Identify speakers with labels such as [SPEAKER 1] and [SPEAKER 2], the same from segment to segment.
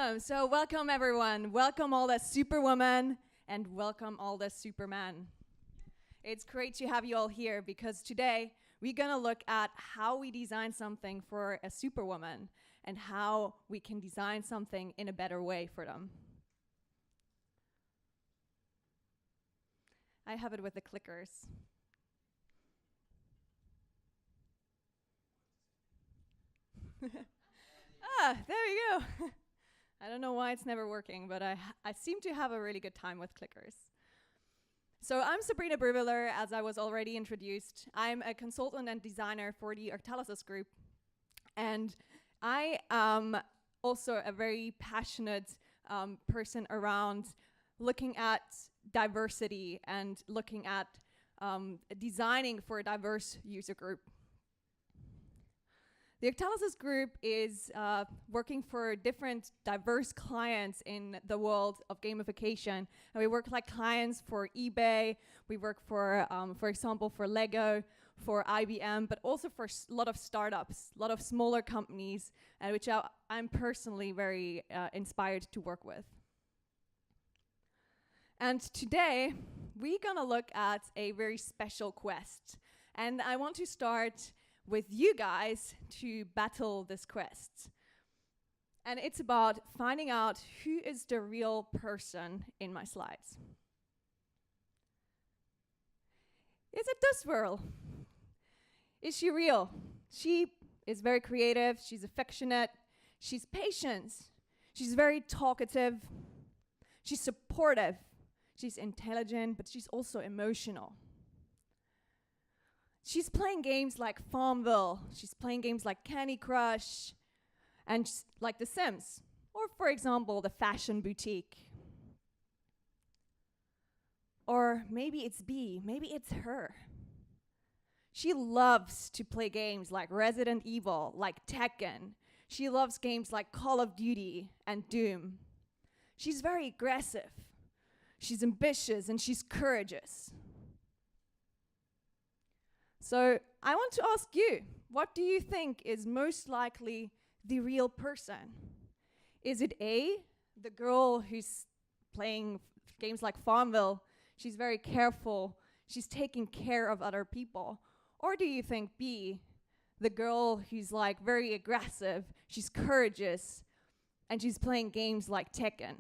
[SPEAKER 1] Awesome. So welcome everyone. Welcome all the Superwoman and welcome all the Superman. It's great to have you all here because today we're going to look at how we design something for a Superwoman and how we can design something in a better way for them. I have it with the clickers. There you go. I don't know why it's never working, but I seem to have a really good time with clickers. So I'm Sabrina Bruehwiler, as I was already introduced. I'm a consultant and designer for the Octalysis Group. And I am also a very passionate person around looking at diversity and looking at designing for a diverse user group. The Octalysis Group is working for different diverse clients in the world of gamification. And we work like clients for eBay, we work for example, for Lego, for IBM, but also for a lot of startups, a lot of smaller companies, which I'm personally very inspired to work with. And today, we're gonna look at a very special quest. And I want to start with you guys to battle this quest. And it's about finding out who is the real person in my slides. Is it this girl? Is she real? She is very creative, she's affectionate, she's patient, she's very talkative, she's supportive, she's intelligent, but she's also emotional. She's playing games like Farmville, she's playing games like Candy Crush, and like The Sims, or for example, the Fashion Boutique. Or maybe it's B, maybe it's her. She loves to play games like Resident Evil, like Tekken. She loves games like Call of Duty and Doom. She's very aggressive, she's ambitious, and she's courageous. So I want to ask you, what do you think is most likely the real person? Is it A, the girl who's playing games like Farmville? She's very careful, she's taking care of other people. Or do you think B, the girl who's like very aggressive, she's courageous, and she's playing games like Tekken?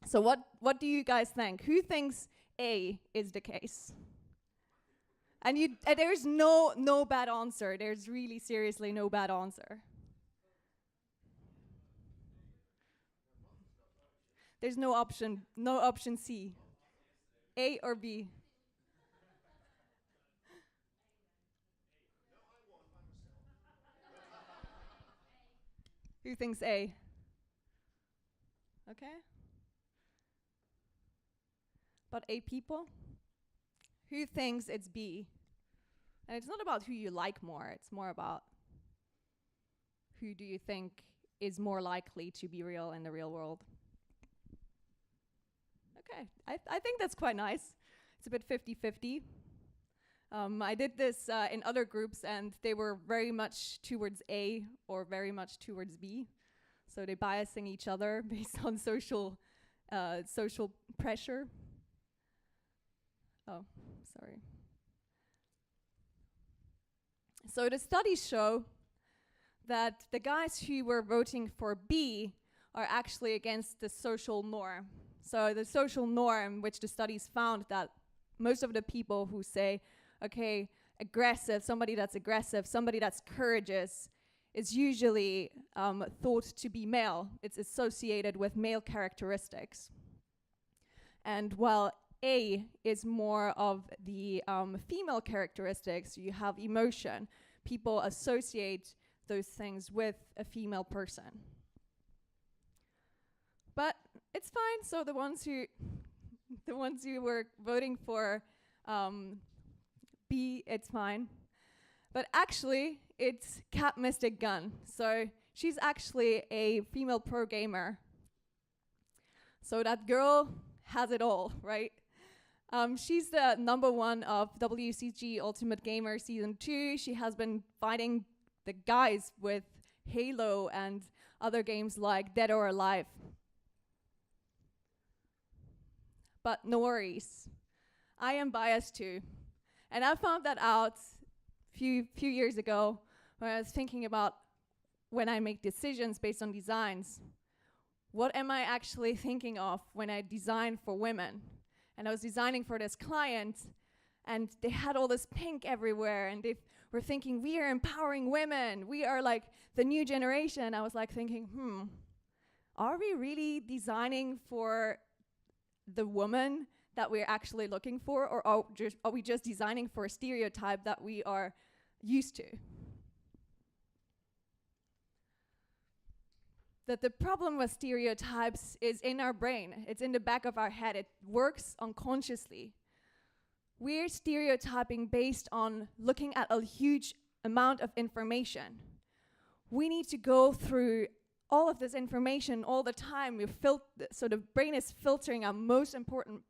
[SPEAKER 1] So what do you guys think? Who thinks A is the case? And there's no bad answer. There's really seriously no bad answer. There's no option C. A or B. Who thinks A? Okay. But A people? Who thinks it's B? And it's not about who you like more, it's more about who do you think is more likely to be real in the real world. Okay, I think that's quite nice. It's a bit 50-50. I did this in other groups and they were very much towards A or very much towards B. So they're biasing each other based on social pressure. Oh, sorry. So the studies show that the guys who were voting for B are actually against the social norm. So the social norm, which the studies found that most of the people who say, okay, aggressive, somebody that's courageous, is usually thought to be male. It's associated with male characteristics. And while A is more of the female characteristics, you have emotion. People associate those things with a female person. But it's fine, so the ones who were voting for B, it's fine. But actually, it's Cat Mystic Gunn. So she's actually a female pro gamer. So that girl has it all, right? She's the #1 of WCG Ultimate Gamer Season 2. She has been fighting the guys with Halo and other games like Dead or Alive. But no worries, I am biased too. And I found that out few years ago when I was thinking about when I make decisions based on designs. What am I actually thinking of when I design for women? And I was designing for this client, and they had all this pink everywhere, and they were thinking, we are empowering women, we are like the new generation. I was like thinking, are we really designing for the woman that we're actually looking for, or are we just designing for a stereotype that we are used to? That the problem with stereotypes is in our brain. It's in the back of our head. It works unconsciously. We're stereotyping based on looking at a huge amount of information. We need to go through all of this information all the time. So the brain is filtering our most important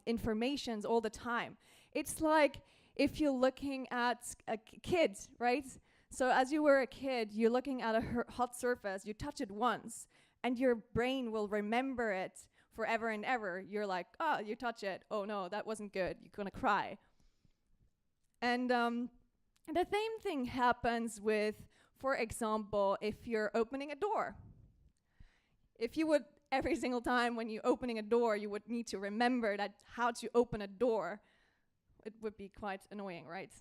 [SPEAKER 1] informations all the time. It's like if you're looking at a kid, right? So as you were a kid, you're looking at a hot surface, you touch it once, and your brain will remember it forever and ever. You're like, oh, you touch it, oh no, that wasn't good, you're gonna cry. And the same thing happens with, for example, if you're opening a door. If you would, every single time when you're opening a door, you would need to remember that how to open a door, it would be quite annoying, right?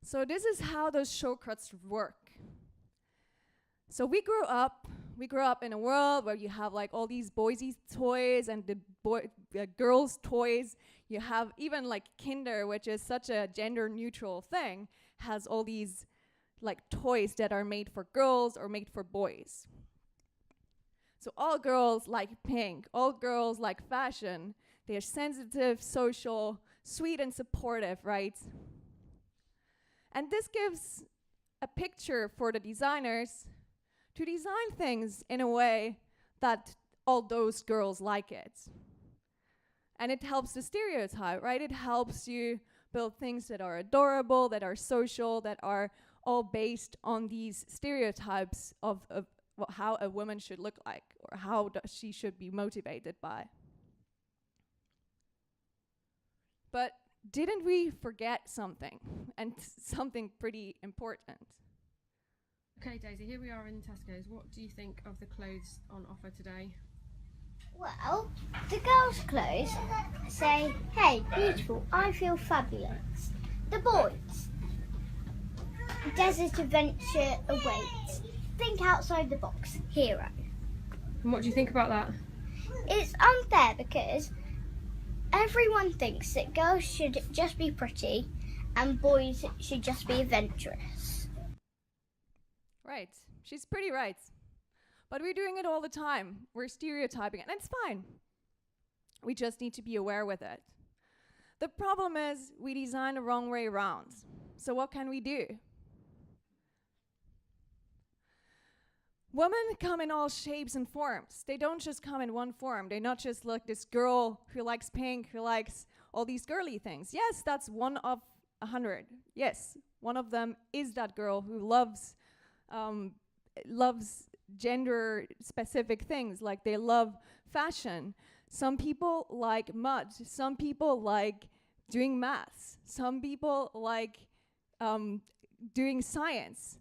[SPEAKER 1] So this is how those shortcuts work. So we grew up in a world where you have like all these boys' toys and the girls' toys. You have even like Kinder, which is such a gender neutral thing, has all these like toys that are made for girls or made for boys. So all girls like pink, all girls like fashion. They're sensitive, social, sweet and supportive, right? And this gives a picture for the designers to design things in a way that all those girls like it. And it helps the stereotype, right? It helps you build things that are adorable, that are social, that are all based on these stereotypes of how a woman should look like, or how she should be motivated by. But didn't we forget something, and something pretty important?
[SPEAKER 2] Okay, Daisy, here we are in Tesco's. What do you think of the clothes on offer today?
[SPEAKER 3] Well, the girls' clothes say, hey, beautiful, I feel fabulous. The boys, desert adventure awaits. Think outside the box, hero.
[SPEAKER 2] And what do you think about that?
[SPEAKER 3] It's unfair because everyone thinks that girls should just be pretty and boys should just be adventurous.
[SPEAKER 1] Right, she's pretty right. But we're doing it all the time. We're stereotyping it, and it's fine. We just need to be aware with it. The problem is we design the wrong way around. So what can we do? Women come in all shapes and forms. They don't just come in one form. They're not just like this girl who likes pink, who likes all these girly things. Yes, that's one of 100. Yes, one of them is that girl who loves gender-specific things, like they love fashion. Some people like mud. Some people like doing maths. Some people like doing science.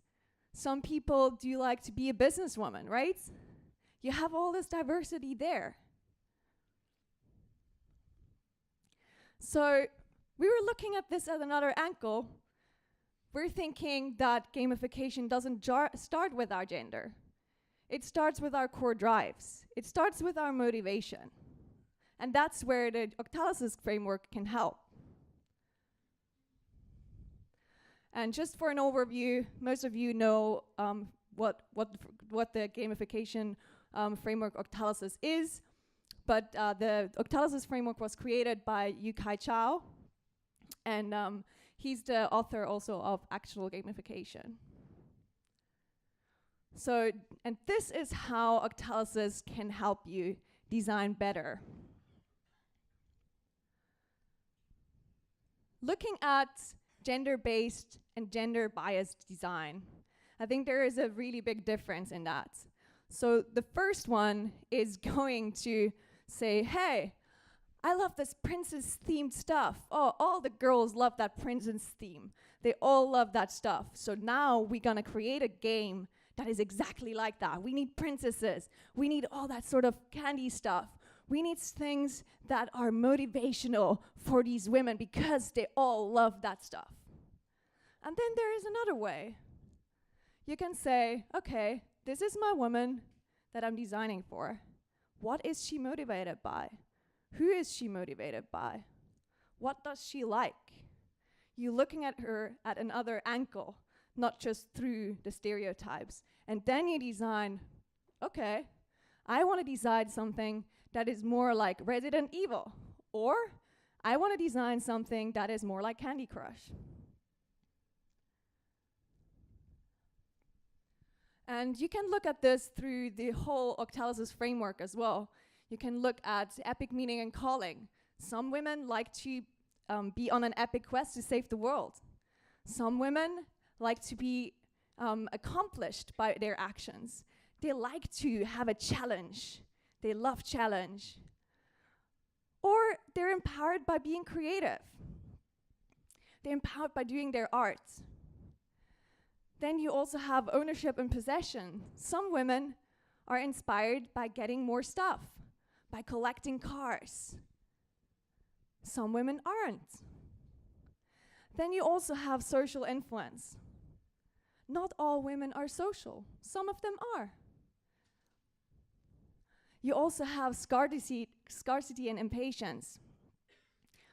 [SPEAKER 1] Some people do like to be a businesswoman, right? You have all this diversity there. So we were looking at this at another angle. We're thinking that gamification doesn't start with our gender. It starts with our core drives. It starts with our motivation. And that's where the Octalysis framework can help. And just for an overview, most of you know what the gamification framework Octalysis is, but the Octalysis framework was created by Yu-kai Chou, and he's the author also of Actual Gamification. So, and this is how Octalysis can help you design better. Looking at gender-based and gender-biased design. I think there is a really big difference in that. So the first one is going to say, hey, I love this princess-themed stuff. Oh, all the girls love that princess theme. They all love that stuff. So now we're gonna create a game that is exactly like that. We need princesses. We need all that sort of candy stuff. We need things that are motivational for these women because they all love that stuff. And then there is another way. You can say, okay, this is my woman that I'm designing for. What is she motivated by? Who is she motivated by? What does she like? You're looking at her at another angle, not just through the stereotypes. And then you design, okay, I want to design something that is more like Resident Evil, or I want to design something that is more like Candy Crush. And you can look at this through the whole Octalysis framework as well. You can look at epic meaning and calling. Some women like to be on an epic quest to save the world. Some women like to be accomplished by their actions. They like to have a challenge. They love challenge. Or they're empowered by being creative. They're empowered by doing their art. Then you also have ownership and possession. Some women are inspired by getting more stuff, by collecting cars. Some women aren't. Then you also have social influence. Not all women are social. Some of them are. You also have scarcity and impatience.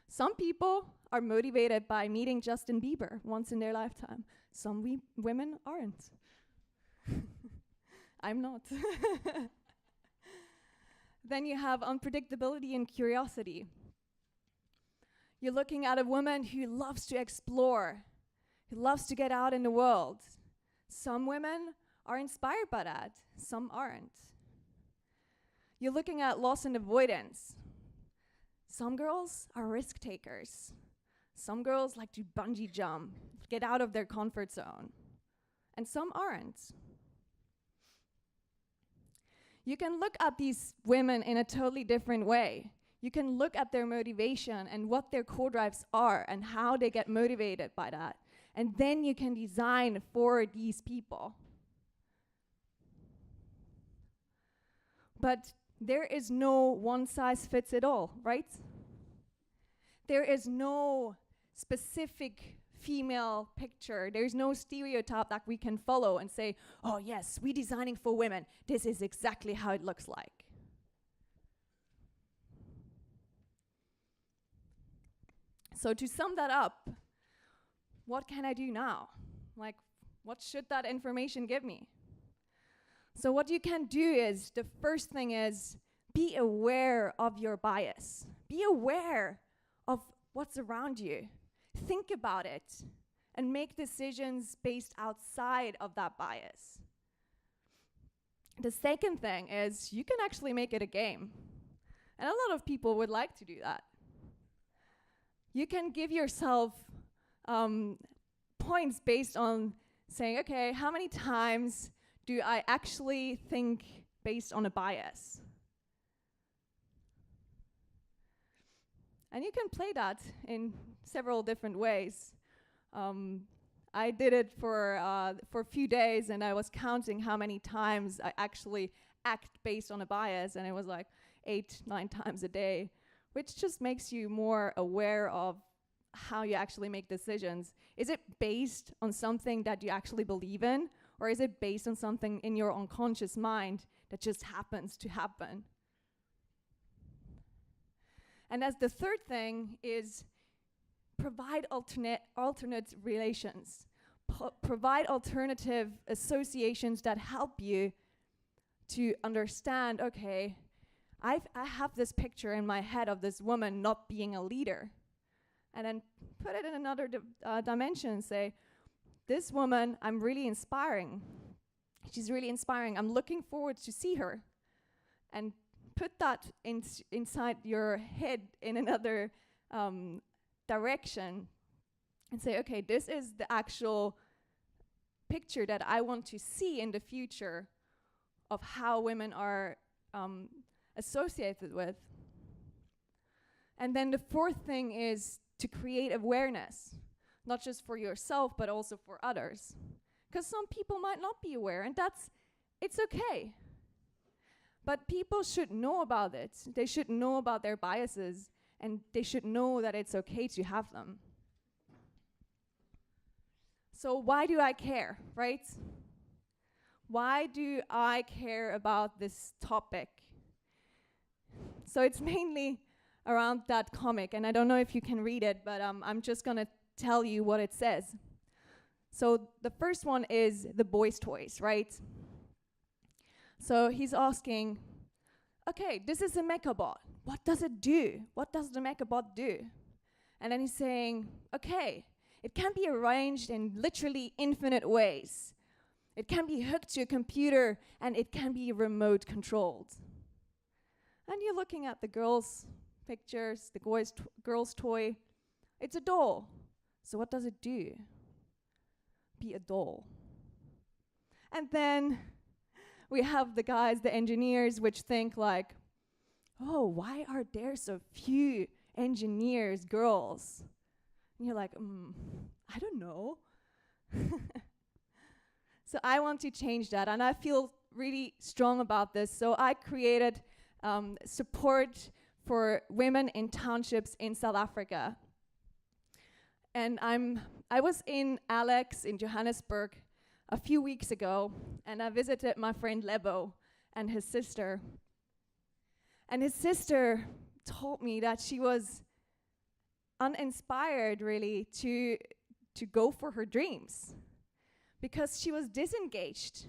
[SPEAKER 1] Some people are motivated by meeting Justin Bieber once in their lifetime. Some women aren't. I'm not. Then you have unpredictability and curiosity. You're looking at a woman who loves to explore, who loves to get out in the world. Some women are inspired by that, some aren't. You're looking at loss and avoidance. Some girls are risk takers. Some girls like to bungee jump, get out of their comfort zone. And some aren't. You can look at these women in a totally different way. You can look at their motivation and what their core drives are and how they get motivated by that. And then you can design for these people. But there is no one size fits it all, right? There is no specific female picture. There's no stereotype that we can follow and say, oh yes, we're designing for women. This is exactly how it looks like. So to sum that up, what can I do now? Like, what should that information give me? So what you can do is, the first thing is, be aware of your bias. Be aware of what's around you. Think about it and make decisions based outside of that bias. The second thing is, you can actually make it a game. And a lot of people would like to do that. You can give yourself points based on saying, okay, how many times do I actually think based on a bias? And you can play that in several different ways. I did it for a few days, and I was counting how many times I actually act based on a bias, and it was like 8, 9 times a day, which just makes you more aware of how you actually make decisions. Is it based on something that you actually believe in, or is it based on something in your unconscious mind that just happens to happen? And as the third thing is, provide alternate relations. Provide alternative associations that help you to understand, okay, I have this picture in my head of this woman not being a leader. And then put it in another dimension and say, this woman, I'm really inspiring. She's really inspiring. I'm looking forward to see her. And put that inside your head in another direction. and say, okay, this is the actual picture that I want to see in the future of how women are associated with. And then the fourth thing is to create awareness, not just for yourself, but also for others. Because some people might not be aware, and it's okay. But people should know about it. They should know about their biases, and they should know that it's okay to have them. So why do I care, right? Why do I care about this topic? So it's mainly around that comic, and I don't know if you can read it, but I'm just gonna tell you what it says. So the first one is the boys' toys, right? So he's asking, okay, this is a mechabot. What does it do? What does the mechabot do? And then he's saying, okay, it can be arranged in literally infinite ways. It can be hooked to a computer, and it can be remote controlled. And you're looking at the girls' pictures, the girls' toy. It's a doll. So what does it do? Be a doll. And then we have the guys, the engineers, which think like, oh, why are there so few engineers, girls? And you're like, I don't know. So I want to change that, and I feel really strong about this. So I created support for women in townships in South Africa. And I was in Alex in Johannesburg a few weeks ago, and I visited my friend Lebo and his sister. And his sister told me that she was uninspired really to go for her dreams because she was disengaged.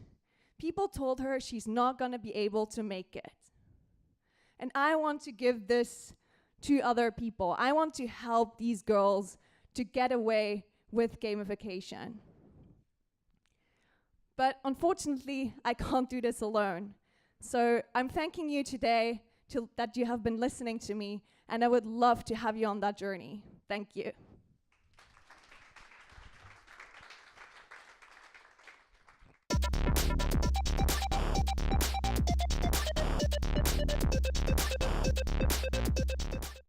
[SPEAKER 1] People told her she's not gonna be able to make it. And I want to give this to other people. I want to help these girls to get away with gamification. But unfortunately, I can't do this alone. So I'm thanking you today that you have been listening to me, and I would love to have you on that journey. Thank you.